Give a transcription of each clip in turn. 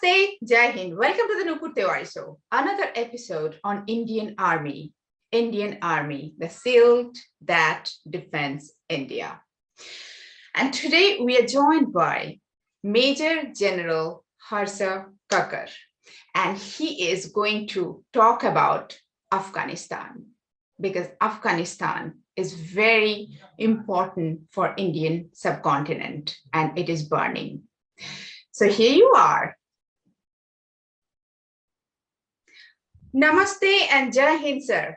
Namaste, Jai Hind. Welcome to the Nupur Tewari Show. Another episode on Indian Army. Indian Army, the shield that defends India. And today we are joined by Major General Harsha Kakar. And he is going to talk about Afghanistan, because Afghanistan is very important for Indian subcontinent and it is burning. So here you are. Namaste and Jai Hind, sir.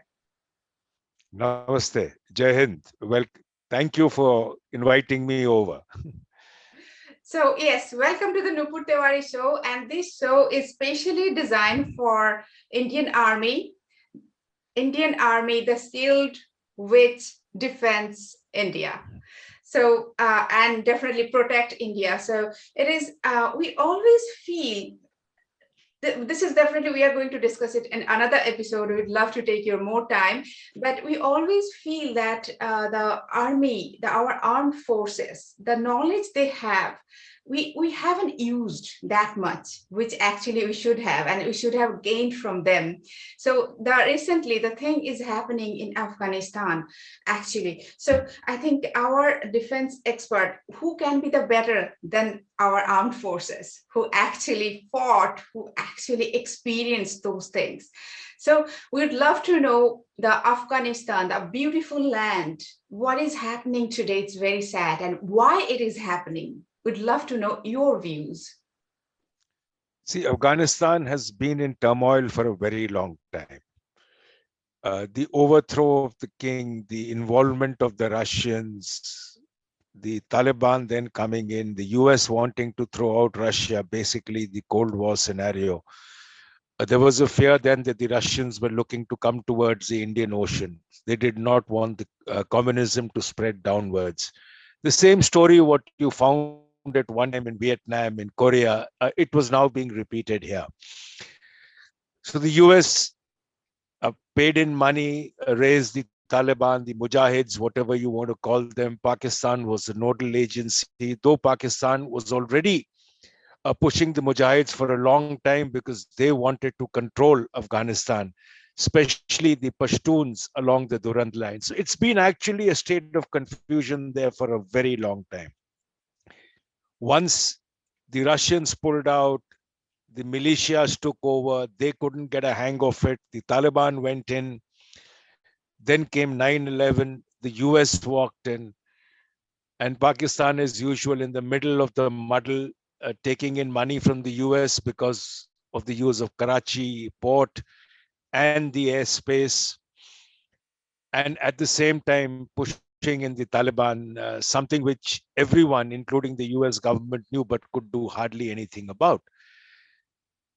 Namaste, Jai Hind. Well, thank you for inviting me over. So yes, welcome to the Nupur Tewari Show. And this show is specially designed for Indian Army. Indian Army, the shield which defends India. So, and definitely protect India. So it is, we always feel, this is definitely, we are going to discuss it in another episode. We'd love to take your more time, but we always feel that the army, our armed forces, the knowledge they have, we haven't used that much, which actually we should have, and we should have gained from them. So recently the thing is happening in Afghanistan, actually. So I think our defense expert, who can be the better than our armed forces, who actually fought, who actually experienced those things. So we'd love to know the Afghanistan, the beautiful land, what is happening today. It's very sad, and why it is happening. We'd love to know your views. See, Afghanistan has been in turmoil for a very long time. The overthrow of the king, the involvement of the Russians, the Taliban then coming in, the US wanting to throw out Russia, basically the Cold War scenario. There was a fear then that the Russians were looking to come towards the Indian Ocean. They did not want the communism to spread downwards. The same story what you found at one time in Vietnam, in Korea, it was now being repeated here. So the US paid in money, raised the Taliban, the Mujahids, whatever you want to call them. Pakistan was the nodal agency, though Pakistan was already pushing the Mujahids for a long time because they wanted to control Afghanistan, especially the Pashtuns along the Durand line. So it's been actually a state of confusion there for a very long time. Once the Russians pulled out, the militias took over, they couldn't get a hang of it, the Taliban went in, then came 9/11, the US walked in, and Pakistan, as usual, in the middle of the muddle, taking in money from the US because of the use of Karachi port and the airspace, and at the same time pushing in the Taliban, something which everyone, including the US government, knew but could do hardly anything about.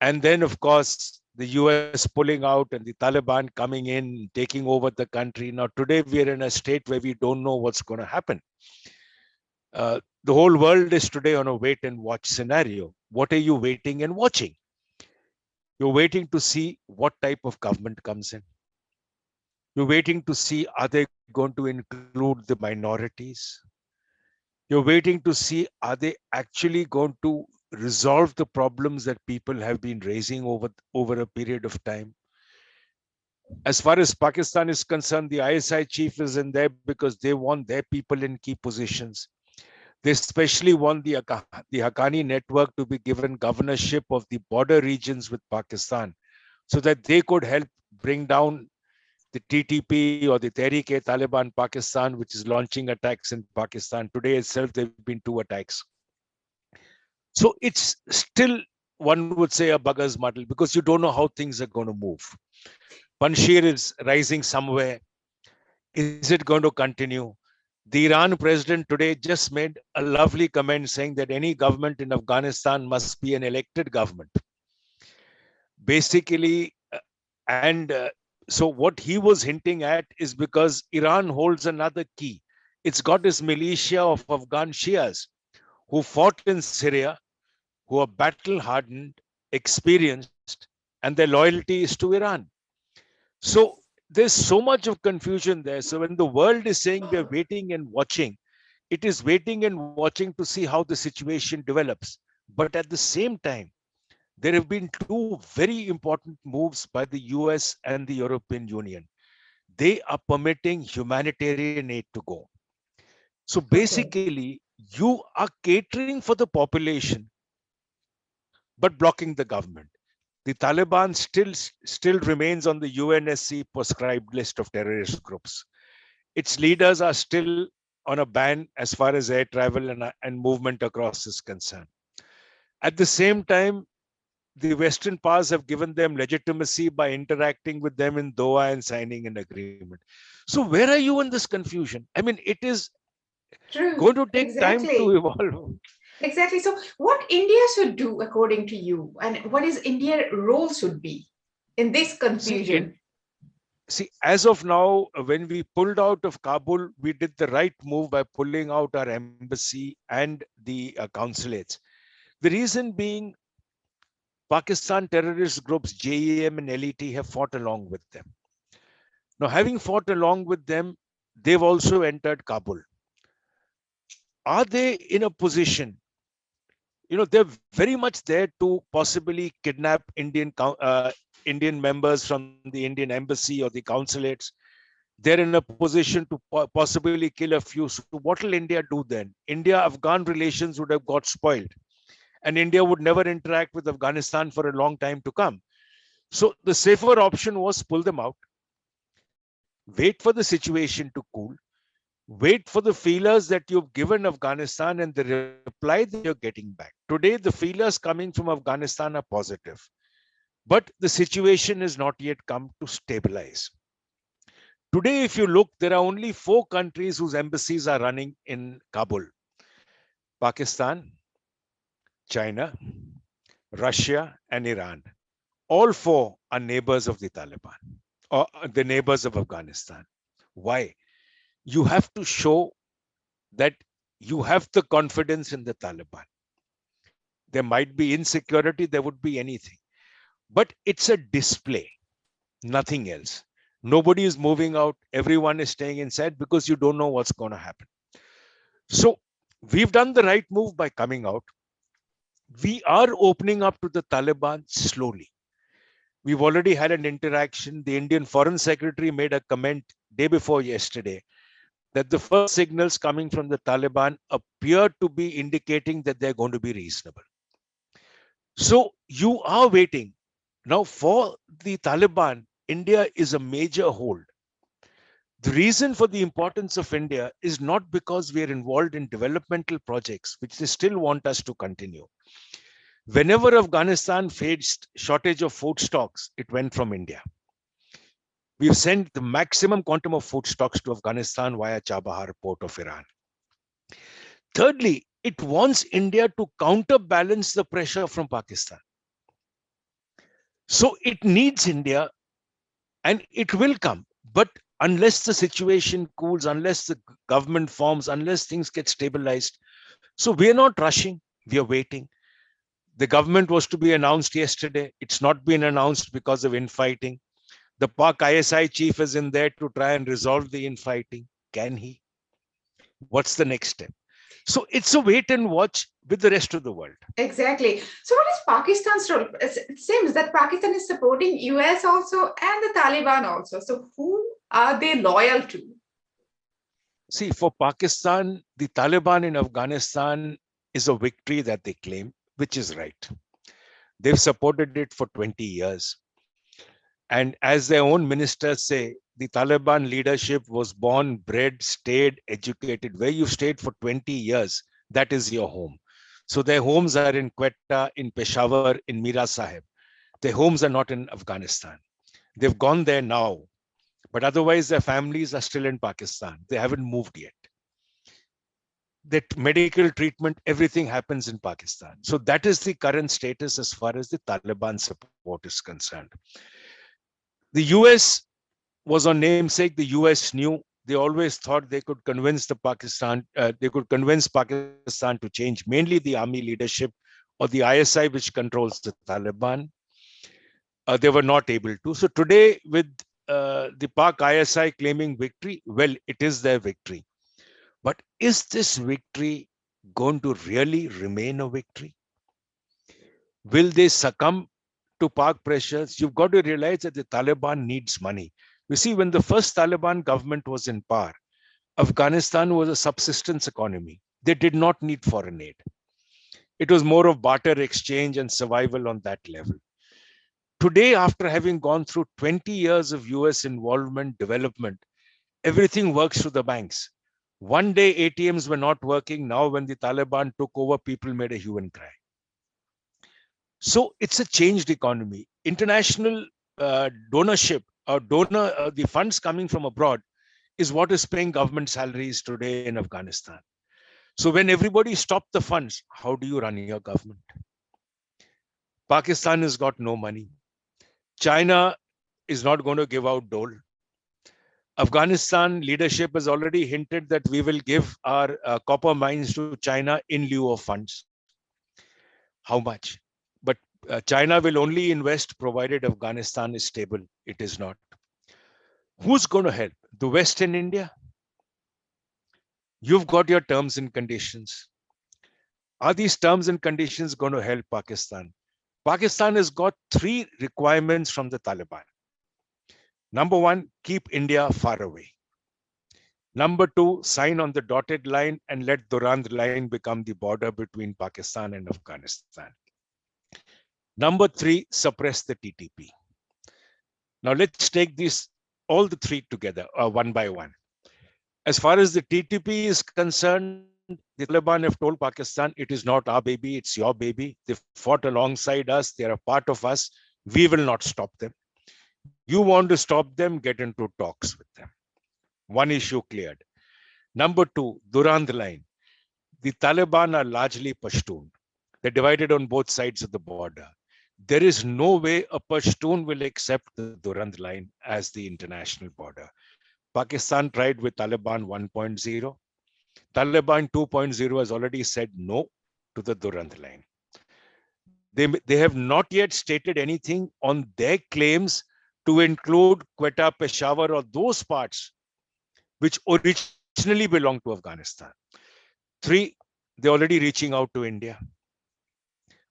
And then, of course, the US pulling out and the Taliban coming in, taking over the country. Now, today we're in a state where we don't know what's going to happen. The whole world is today on a wait and watch scenario. What are you waiting and watching? You're waiting to see what type of government comes in. You're waiting to see, are they going to include the minorities? You're waiting to see, are they actually going to resolve the problems that people have been raising over a period of time? As far as Pakistan is concerned, the ISI chief is in there because they want their people in key positions. They especially want the Haqqani network to be given governorship of the border regions with Pakistan so that they could help bring down the TTP or the Tehreek-e-Taliban Pakistan, which is launching attacks in Pakistan. Today itself, there have been 2 attacks. So it's still, one would say, a bugger's muddle because you don't know how things are going to move. Panjshir is rising somewhere. Is it going to continue? The Iran president today just made a lovely comment saying that any government in Afghanistan must be an elected government. Basically, so what he was hinting at is because Iran holds another key. It's got this militia of Afghan Shias who fought in Syria, who are battle-hardened, experienced, and their loyalty is to Iran. So there's so much of confusion there. So when the world is saying we're waiting and watching, it is waiting and watching to see how the situation develops. But at the same time, there have been two very important moves by the US and the European Union. They are permitting humanitarian aid to go. So Okay. basically, you are catering for the population, but blocking the government. The Taliban still remains on the UNSC prescribed list of terrorist groups. Its leaders are still on a ban as far as air travel and movement across is concerned. At the same time, the Western powers have given them legitimacy by interacting with them in Doha and signing an agreement. So where are you in this confusion? I mean, it is True. going to take time to Exactly. evolve. Exactly. So, what India should do according to you, and what is India role should be in this See, in, confusion? See, as of now, when we pulled out of Kabul, we did the right move by pulling out our embassy and the consulates. The reason being, Pakistan terrorist groups JEM and LET have fought along with them. Now, having fought along with them, they've also entered Kabul. Are they in a position? They're very much there to possibly kidnap Indian members from the Indian embassy or the consulates. They're in a position to possibly kill a few. So what will India do then? India-Afghan relations would have got spoiled, and India would never interact with Afghanistan for a long time to come. So the safer option was pull them out, wait for the situation to cool, wait for the feelers that you've given Afghanistan and the reply that you're getting back. Today, the feelers coming from Afghanistan are positive, but the situation has not yet come to stabilize. Today, if you look, there are only 4 countries whose embassies are running in Kabul: Pakistan, China, Russia, and Iran. All 4 are neighbors of the Taliban or the neighbors of Afghanistan. Why? You have to show that you have the confidence in the Taliban. There might be insecurity, there would be anything, but it's a display, nothing else. Nobody is moving out, everyone is staying inside because you don't know what's going to happen. So we've done the right move by coming out. We are opening up to the Taliban slowly. We've already had an interaction. The Indian Foreign Secretary made a comment day before yesterday that the first signals coming from the Taliban appear to be indicating that they're going to be reasonable. So you are waiting. Now, for the Taliban, India is a major hold. The reason for the importance of India is not because we are involved in developmental projects, which they still want us to continue. Whenever Afghanistan faced shortage of food stocks, it went from India. We've sent the maximum quantum of food stocks to Afghanistan via Chabahar port of Iran. Thirdly, it wants India to counterbalance the pressure from Pakistan. So it needs India, and it will come. But unless the situation cools, unless the government forms, unless things get stabilized, so we are not rushing, we are waiting. The government was to be announced yesterday. It's not been announced because of infighting. The Pak ISI chief is in there to try and resolve the infighting. Can he? What's the next step? So it's a wait and watch with the rest of the world. Exactly. So, what is Pakistan's role? It seems that Pakistan is supporting US also and the Taliban also. So, who are they loyal to? See, for Pakistan, the Taliban in Afghanistan is a victory that they claim, which is right. They've supported it for 20 years. And as their own ministers say, the Taliban leadership was born, bred, stayed, educated. Where you stayed for 20 years, that is your home. So their homes are in Quetta, in Peshawar, in Mira Sahib. Their homes are not in Afghanistan. They've gone there now, but otherwise their families are still in Pakistan. They haven't moved yet. That medical treatment, everything happens in Pakistan. So that is the current status as far as the Taliban support is concerned. The US was on namesake. The US knew. They always thought they could convince Pakistan to change, mainly the army leadership or the ISI, which controls the Taliban. They were not able to. So today, with the Pak ISI claiming victory, well, it is their victory. But is this victory going to really remain a victory? Will they succumb to Pak pressures? You've got to realize that the Taliban needs money. You see, when the first Taliban government was in power, Afghanistan was a subsistence economy. They did not need foreign aid. It was more of barter exchange and survival on that level. Today, after having gone through 20 years of US involvement, development, everything works through the banks. One day ATMs were not working. Now, when the Taliban took over, people made a hue and cry. So it's a changed economy. International donorship or the funds coming from abroad is what is paying government salaries today in Afghanistan. So when everybody stopped the funds, how do you run your government? Pakistan has got no money. China is not going to give out dole. Afghanistan leadership has already hinted that we will give our copper mines to China in lieu of funds. How much? But China will only invest provided Afghanistan is stable. It is not. Who's going to help? The West and India? You've got your terms and conditions. Are these terms and conditions going to help Pakistan? Pakistan has got 3 requirements from the Taliban. Number 1, keep India far away. Number 2, sign on the dotted line and let Durand line become the border between Pakistan and Afghanistan. Number 3, suppress the TTP. Now let's take these all the 3 together, one by one. As far as the TTP is concerned, the Taliban have told Pakistan, it is not our baby, it's your baby. They fought alongside us, they are a part of us. We will not stop them. You want to stop them, get into talks with them. One issue cleared. Number 2, Durand line. The Taliban are largely Pashtun. They're divided on both sides of the border. There is no way a Pashtun will accept the Durand line as the international border. Pakistan tried with Taliban 1.0. Taliban 2.0 has already said no to the Durand line. They have not yet stated anything on their claims to include Quetta, Peshawar, or those parts which originally belonged to Afghanistan. 3, they're already reaching out to India,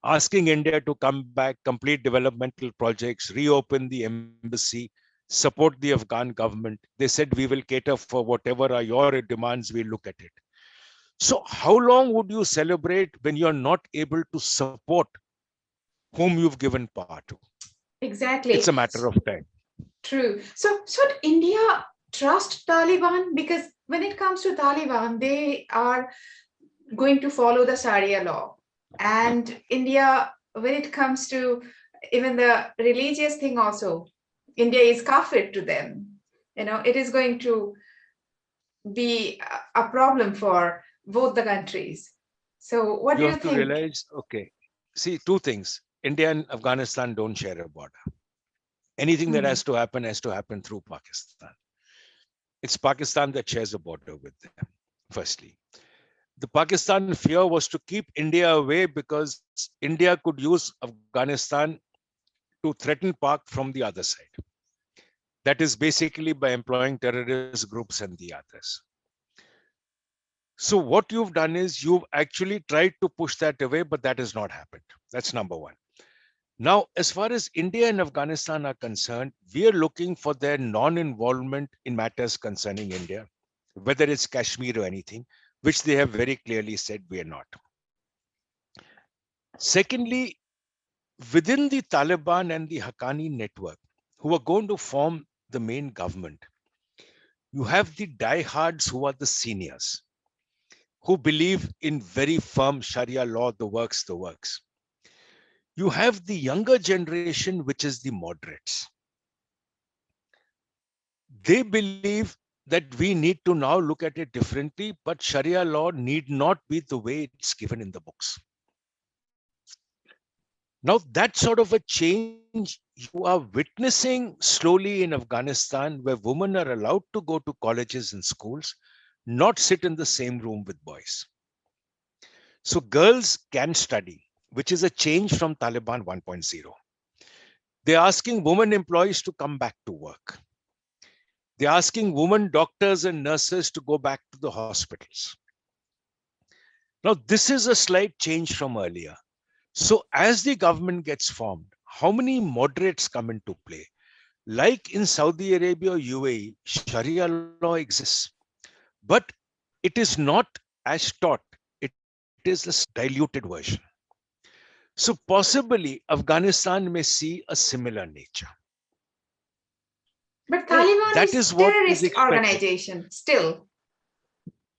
asking India to come back, complete developmental projects, reopen the embassy, support the Afghan government. They said, we will cater for whatever are your demands, we'll look at it. So how long would you celebrate when you're not able to support whom you've given power to? Exactly. It's a matter of time. True. So should India trust Taliban? Because when it comes to Taliban, they are going to follow the Sharia law. And India, when it comes to even the religious thing also, India is kafir to them. It is going to be a problem for both the countries. So what do you think? You have to realize, okay, see, 2 things. India and Afghanistan don't share a border. Anything that has to happen through Pakistan. It's Pakistan that shares a border with them, firstly. The Pakistan fear was to keep India away because India could use Afghanistan to threaten Pak from the other side. That is basically by employing terrorist groups and the others. So what you've done is you've actually tried to push that away, but that has not happened. That's number 1. Now, as far as India and Afghanistan are concerned, we are looking for their non-involvement in matters concerning India, whether it's Kashmir or anything, which they have very clearly said we are not. Secondly, within the Taliban and the Haqqani network, who are going to form the main government, you have the diehards who are the seniors, who believe in very firm Sharia law, the works. You have the younger generation, which is the moderates. They believe that we need to now look at it differently, but Sharia law need not be the way it's given in the books. Now, that sort of a change you are witnessing slowly in Afghanistan, where women are allowed to go to colleges and schools, not sit in the same room with boys. So girls can study, which is a change from Taliban 1.0. They're asking women employees to come back to work. They're asking women doctors and nurses to go back to the hospitals. Now, this is a slight change from earlier. So as the government gets formed, how many moderates come into play? Like in Saudi Arabia or UAE, Sharia law exists, but it is not as taught. It is a diluted version. So possibly Afghanistan may see a similar nature. But Taliban That is is what is terrorist expected. organization still.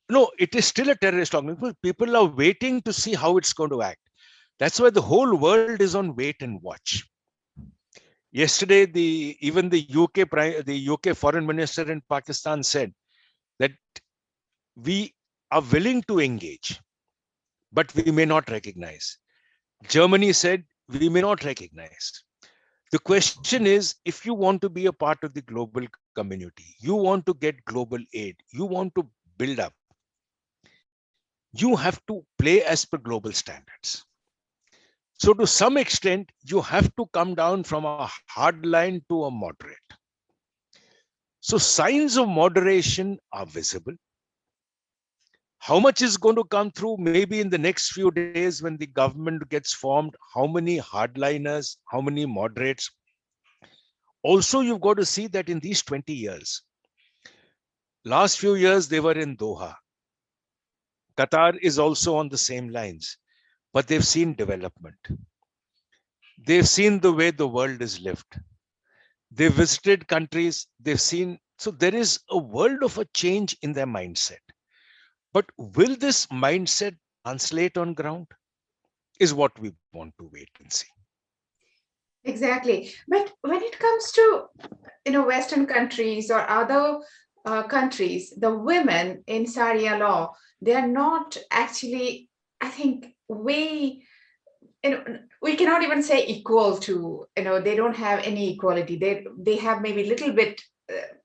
No, it is still a terrorist organization. People are waiting to see how it's going to act. That's why the whole world is on wait and watch. Yesterday, even the UK foreign minister in Pakistan said that we are willing to engage, but we may not recognize. Germany said we may not recognize. The question is, if you want to be a part of the global community, you want to get global aid, you want to build up, you have to play as per global standards. So to some extent, you have to come down from a hard line to a moderate. So signs of moderation are visible. How much is going to come through? Maybe in the next few days when the government gets formed, how many hardliners, how many moderates. Also, you've got to see that in these 20 years, last few years, they were in Doha. Qatar is also on the same lines, but they've seen development. They've seen the way the world is lived. They've visited countries, they've seen. So there is a world of a change in their mindset. But will this mindset translate on ground? Is what we want to wait and see. Exactly. But when it comes to, Western countries or other countries, the women in Sharia law, they are not actually, I think, we cannot even say equal to, they don't have any equality. They have maybe a little bit,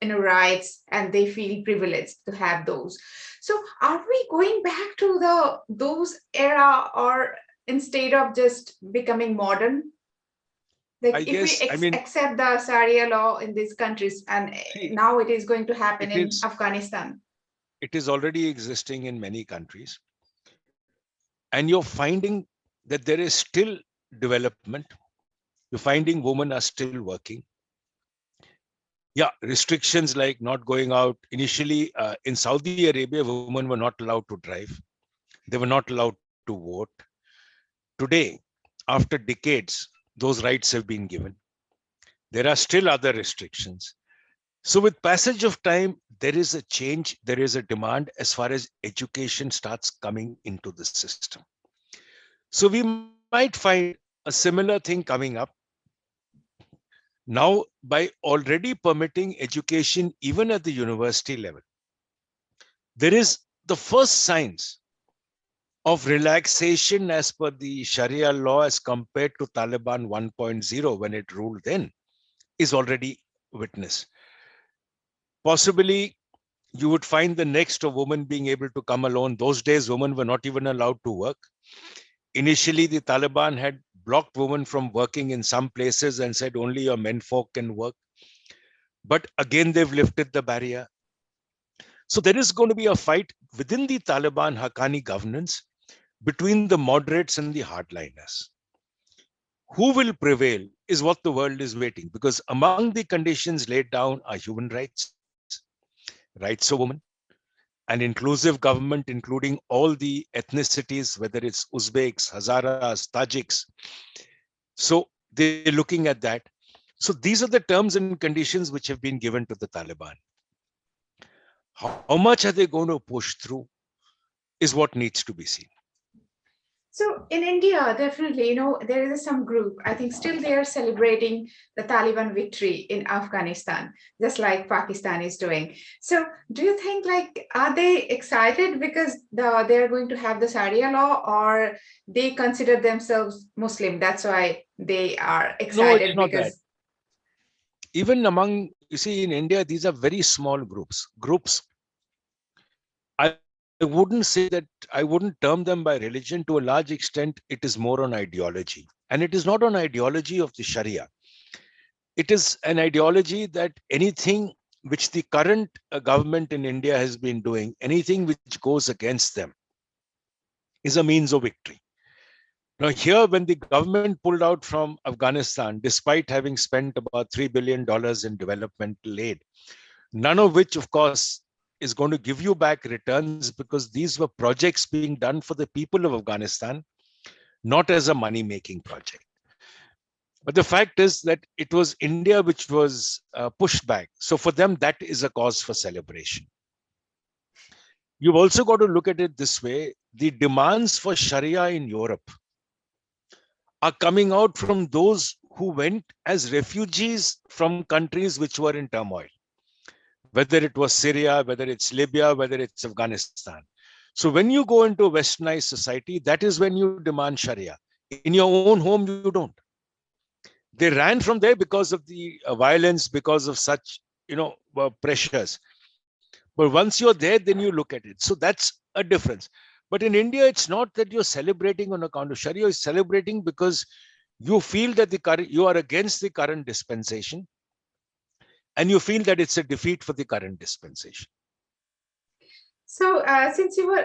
rights, and they feel privileged to have those. So are we going back to those era, or instead of just becoming modern? I Like if we guess, I mean, accept the Sharia law in these countries, and see, now it is going to happen it in is Afghanistan. it is already existing in many countries. And you're finding that there is still development. You're finding women are still working. Yeah, restrictions like not going out. Initially, in Saudi Arabia, women were not allowed to drive. They were not allowed to vote. Today, after decades, those rights have been given. There are still other restrictions. So with passage of time, there is a change, there is a demand as far as education starts coming into the system. So we might find a similar thing coming up. Now, by already permitting education even at the university level, there is the first signs of relaxation as per the Sharia law as compared to Taliban 1.0 when it ruled then is already witnessed. Possibly you would find the next a woman being able to come alone. Those days, women were not even allowed to work. Initially, the Taliban had blocked women from working in some places and said only your menfolk can work. But again, they've lifted the barrier. So there is going to be a fight within the Taliban Haqqani governance between the moderates and the hardliners. Who will prevail is what the world is waiting, because among the conditions laid down are human rights, rights of women, an inclusive government, including all the ethnicities, whether it's Uzbeks, Hazaras, Tajiks. So they're looking at that. So these are the terms and conditions which have been given to the Taliban. How much are they going to push through is what needs to be seen. So in India, definitely, there is some group, I think still they are celebrating the Taliban victory in Afghanistan, just like Pakistan is doing. So do you think, like, are they excited because they're going to have the Sharia law, or they consider themselves Muslim? That's why they are No, it's excited not that. because. Even among, you see, in India, these are very small groups. I wouldn't say that, I wouldn't term them by religion. To a large extent, it is more on ideology. And it is not on ideology of the Sharia. It is an ideology that anything which the current government in India has been doing, anything which goes against them, is a means of victory. Now, here, when the government pulled out from Afghanistan, despite having spent about $3 billion in developmental aid, none of which, of course, is going to give you back returns, because these were projects being done for the people of Afghanistan, not as a money-making project. But the fact is that it was India which was pushed back. So for them, that is a cause for celebration. You've also got to look at it this way. The demands for Sharia in Europe are coming out from those who went as refugees from countries which were in turmoil, whether it was Syria, whether it's Libya, whether it's Afghanistan. So when you go into a westernized society, that is when you demand Sharia. In your own home, you don't. They ran from there because of the violence, because of such, pressures. But once you're there, then you look at it. So that's a difference. But in India, it's not that you're celebrating on account of Sharia. You're celebrating because you feel that you are against the current dispensation, and you feel that it's a defeat for the current dispensation. So, since you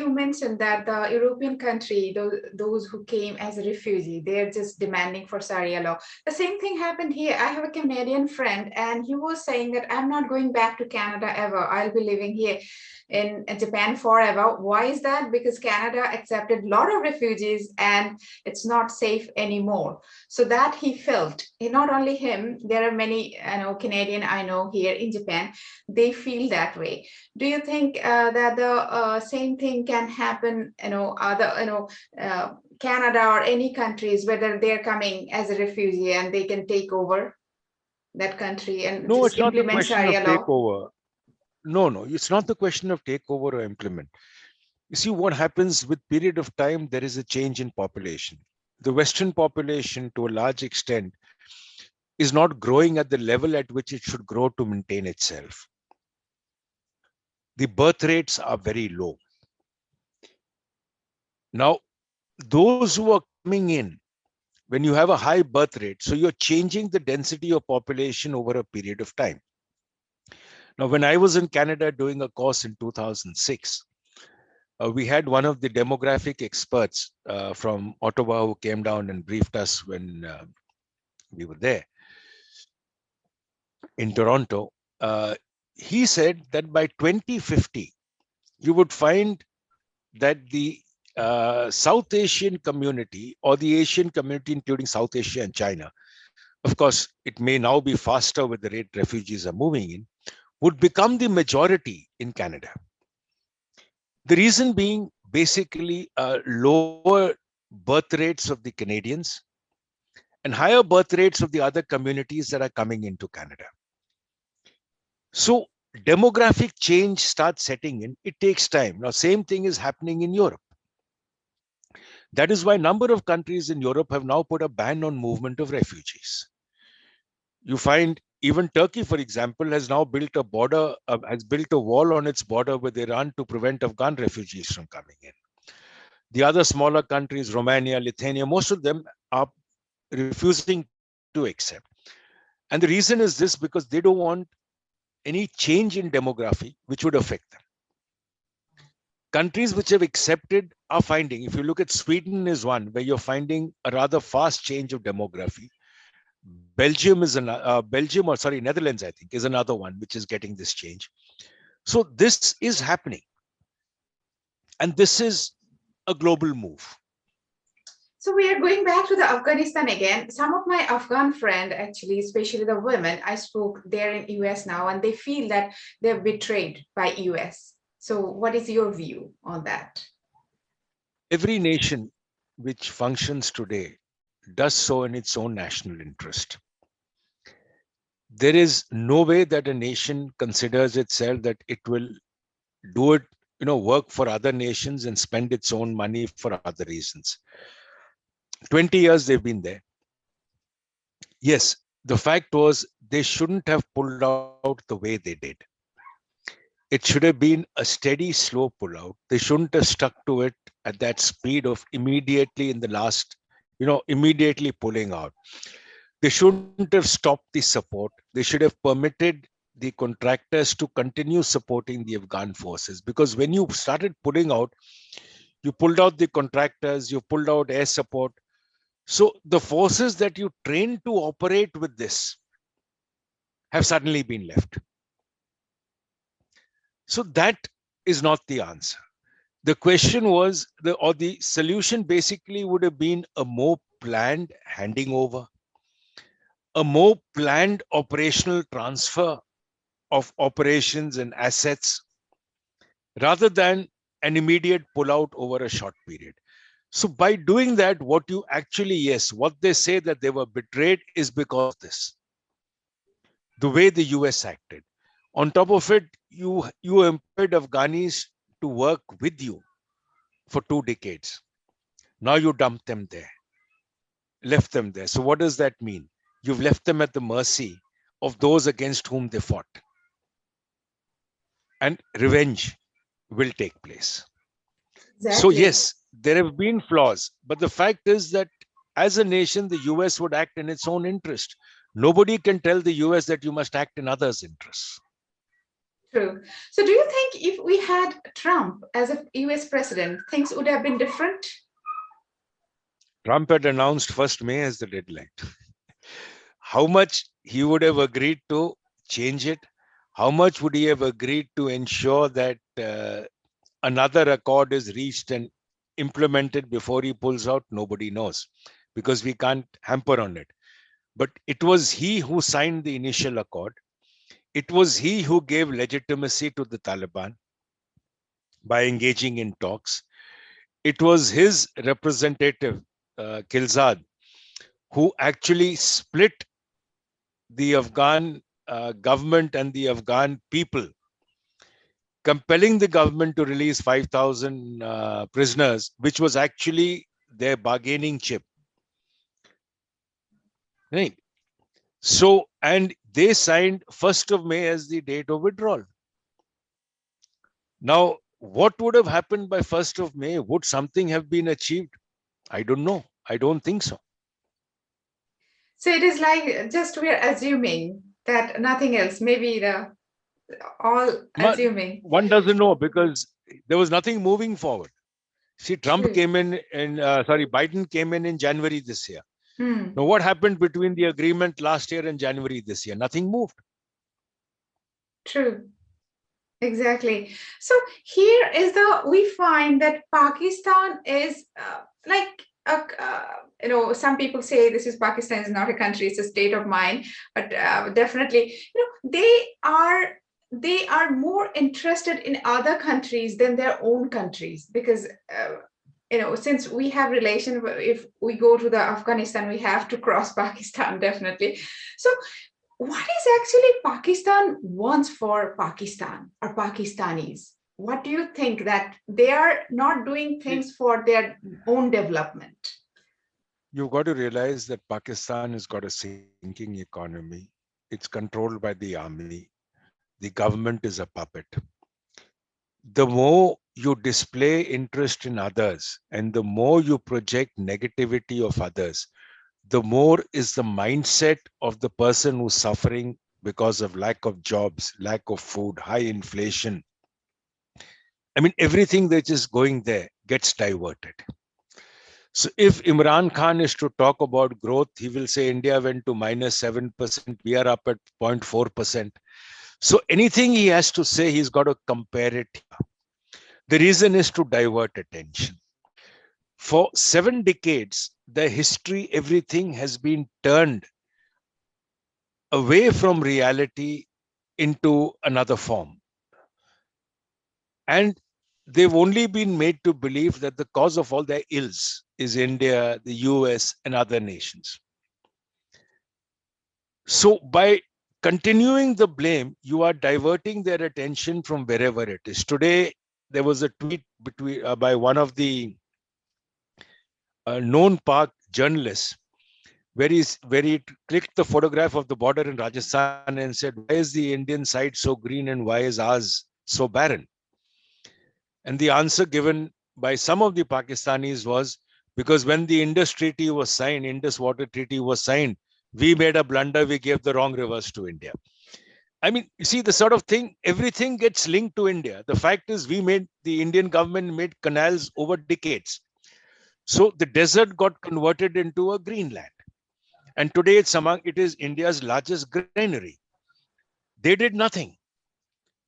mentioned that the European country, those who came as a refugee, they're just demanding for Sharia law. The same thing happened here. I have a Canadian friend, and he was saying that I'm not going back to Canada ever. I'll be living here in Japan forever. Why is that? Because Canada accepted a lot of refugees, and it's not safe anymore. So that he felt. Not only him, there are many, Canadian I know here in Japan. They feel that way. Do you think that the same thing can happen, Canada or any countries, whether they're coming as a refugee and they can take over that country and No, just it's not the implement question of Sharia law? takeover. No, it's not the question of takeover or implement. You see, what happens with period of time, there is a change in population. The Western population, to a large extent, is not growing at the level at which it should grow to maintain itself. The birth rates are very low. Now, those who are coming in, when you have a high birth rate, so you're changing the density of population over a period of time. Now, when I was in Canada doing a course in 2006, we had one of the demographic experts from Ottawa who came down and briefed us when we were there in Toronto. He said that by 2050, you would find that the South Asian community, or the Asian community, including South Asia and China, of course, it may now be faster with the rate refugees are moving in, would become the majority in Canada. The reason being basically lower birth rates of the Canadians and higher birth rates of the other communities that are coming into Canada. So demographic change starts setting in. It takes time. Now, same thing is happening in Europe. That is why a number of countries in Europe have now put a ban on movement of refugees. You find even Turkey, for example, has now built a border, has built a wall on its border with Iran to prevent Afghan refugees from coming in. The other smaller countries, Romania, Lithuania, most of them are refusing to accept. And the reason is this, because they don't want any change in demography which would affect them. Countries which have accepted are finding, if you look at Sweden is one, where you're finding a rather fast change of demography. Netherlands, I think, is another one which is getting this change. So this is happening. And this is a global move. So we are going back to the Afghanistan again. Some of my Afghan friends, actually, especially the women, I spoke, they're in US now, and they feel that they're betrayed by US. So what is your view on that? Every nation which functions today does so in its own national interest. There is no way that a nation considers itself that it will do it, work for other nations and spend its own money for other reasons. 20 years they've been there. Yes, the fact was they shouldn't have pulled out the way they did. It should have been a steady, slow pullout. They shouldn't have stuck to it at that speed of immediately in the last, immediately pulling out. They shouldn't have stopped the support. They should have permitted the contractors to continue supporting the Afghan forces. Because when you started pulling out, You pulled out the contractors, you pulled out air support. So the forces that you trained to operate with this have suddenly been left. So that is not the answer. The question was, the solution basically would have been a more planned handing over, a more planned operational transfer of operations and assets, rather than an immediate pullout over a short period. So by doing that, what you actually, yes, what they say that they were betrayed is because of this, the way the US acted. On top of it, you employed Afghanis to work with you for 2 decades. Now you dump them there, left them there. So what does that mean? You've left them at the mercy of those against whom they fought. And revenge will take place. So Exactly. yes, there have been flaws, but the fact is that as a nation, the US would act in its own interest. Nobody can tell the US that you must act in others' interests. True. So do you think if we had Trump as a US president, things would have been different? Trump had announced 1st May as the deadline. How much he would have agreed to change it? How much would he have agreed to ensure that another accord is reached and implemented before he pulls out? Nobody knows, because we can't hamper on it. But it was he who signed the initial accord. It was he who gave legitimacy to the Taliban by engaging in talks. It was his representative, Kilzad, who actually split the Afghan government and the Afghan people, compelling the government to release 5,000 prisoners, which was actually their bargaining chip. Right? So, and they signed 1st of May as the date of withdrawal. Now, what would have happened by 1st of May? Would something have been achieved? I don't know. I don't think so. So it is like just we're assuming that nothing else, maybe all assuming. One doesn't know because there was nothing moving forward. See, Trump True. came in, Biden came in January this year. Hmm. Now, what happened between the agreement last year and January this year? Nothing moved. True. Exactly. So here is we find that Pakistan is some people say this is Pakistan is not a country, it's a state of mind, but definitely, they are more interested in other countries than their own countries, because since we have relation, if we go to the Afghanistan, we have to cross Pakistan, definitely. So what is actually Pakistan wants for Pakistan or Pakistanis? What do you think, that they are not doing things for their own development? You've got to realize that Pakistan has got a sinking economy. It's controlled by the army. The government is a puppet. The more you display interest in others and the more you project negativity of others, the more is the mindset of the person who's suffering because of lack of jobs, lack of food, high inflation. I mean, everything that is going there gets diverted. So if Imran Khan is to talk about growth, he will say India went to -7%, we are up at 0.4%. So anything he has to say, he's got to compare it. The reason is to divert attention. For 7 decades, the history, everything has been turned away from reality into another form. And they've only been made to believe that the cause of all their ills is India, the US, and other nations. So by continuing the blame, you are diverting their attention from wherever it is. Today, there was a tweet by one of the known Pak journalists, where he clicked the photograph of the border in Rajasthan and said, why is the Indian side so green and why is ours so barren? And the answer given by some of the Pakistanis was, because when the Indus Treaty was signed, Indus Water Treaty was signed, we made a blunder, we gave the wrong rivers to India. I mean, you see the sort of thing, everything gets linked to India. The fact is, the Indian government made canals over decades. So the desert got converted into a green land. And today it is India's largest granary. They did nothing.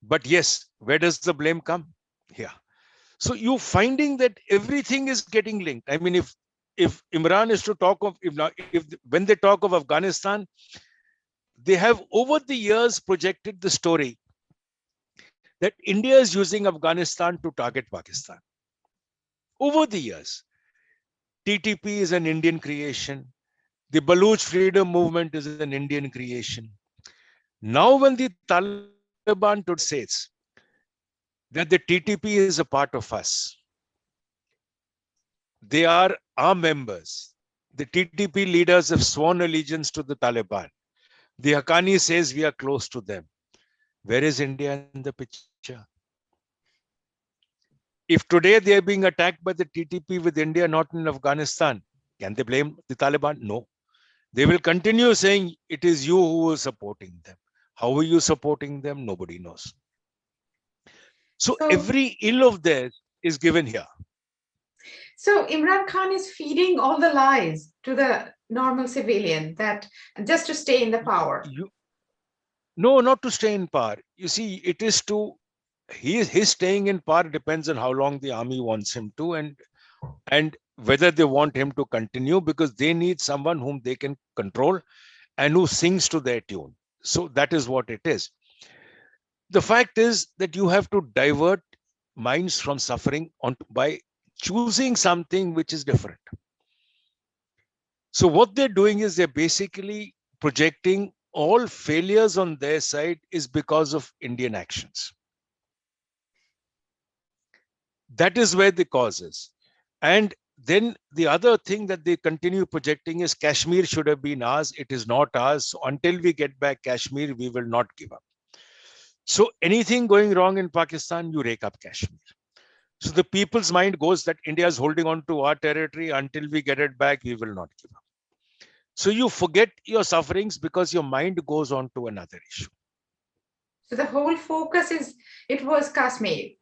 But yes, where does the blame come? Yeah. So you're finding that everything is getting linked. I mean, if Imran is to talk of, if when they talk of Afghanistan, they have over the years projected the story that India is using Afghanistan to target Pakistan. Over the years, TTP is an Indian creation. The Baluch freedom movement is an Indian creation. Now, when the Taliban today says that the TTP is a part of us, they are our members. The TTP leaders have sworn allegiance to the Taliban. The Haqqani says we are close to them. Where is India in the picture? If today they are being attacked by the TTP with India, not in Afghanistan, can they blame the Taliban? No. They will continue saying it is you who are supporting them. How are you supporting them? Nobody knows. So every ill of theirs is given here. So Imran Khan is feeding all the lies to the normal civilian that just to stay in the power. No, not to stay in power. You see, it is to his staying in power depends on how long the army wants him to, and whether they want him to continue, because they need someone whom they can control and who sings to their tune. So that is what it is. The fact is that you have to divert minds from suffering by choosing something which is different. So what they're doing is they're basically projecting all failures on their side is because of Indian actions. That is where the cause is. And then the other thing that they continue projecting is Kashmir should have been ours. It is not ours. So until we get back Kashmir, we will not give up. So anything going wrong in Pakistan, you rake up Kashmir. So the people's mind goes that India is holding on to our territory. Until we get it back, we will not give up. So you forget your sufferings because your mind goes on to another issue. So the whole focus it was Kashmir,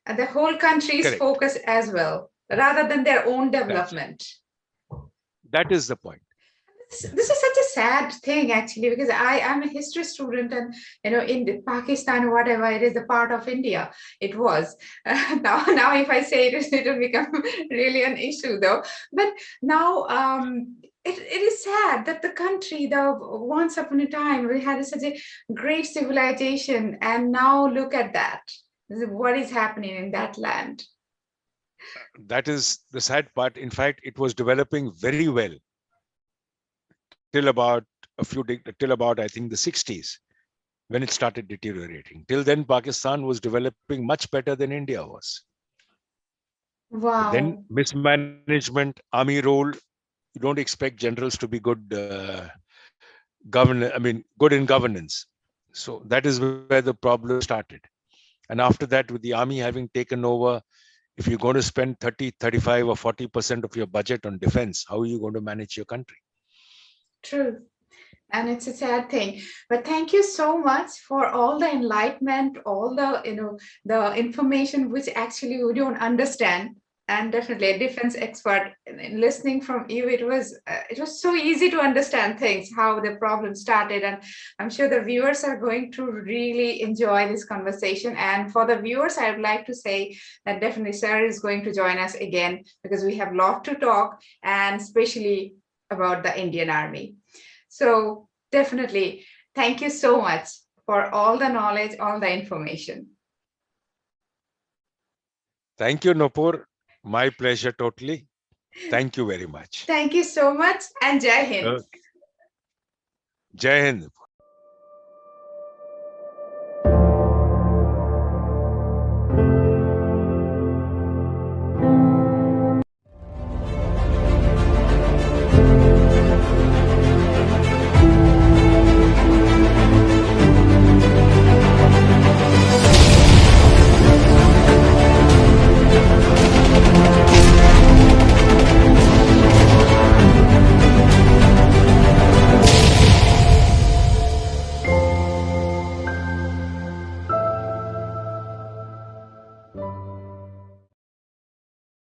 and the whole country's focus as well, rather than their own development. That is the point. This is such a sad thing, actually, because I'm a history student, and in Pakistan or whatever, it is a part of India. It was now if I say it will become really an issue, though. But now it is sad that the country, once upon a time, we had such a great civilization, and now look at that. What is happening in that land? That is the sad part. In fact, it was developing very well till about I think the 60s, when it started deteriorating. Till then, Pakistan was developing much better than India was. Wow. Then mismanagement, army rule. You don't expect generals to be good good in governance. So that is where the problem started. And after that, with the army having taken over, if you're going to spend 30, 35 or 40% of your budget on defense, how are you going to manage your country? True. And it's a sad thing. But thank you so much for all the enlightenment, all the, the information which actually we don't understand. And definitely a defense expert, listening from you, it was so easy to understand things, how the problem started. And I'm sure the viewers are going to really enjoy this conversation. And for the viewers, I would like to say that definitely Sir is going to join us again, because we have a lot to talk, and especially about the Indian Army. So definitely, thank you so much for all the knowledge, all the information. Thank you, Nupur. My pleasure, totally. Thank you very much. Thank you so much, and Jai Hind. Jai Hind.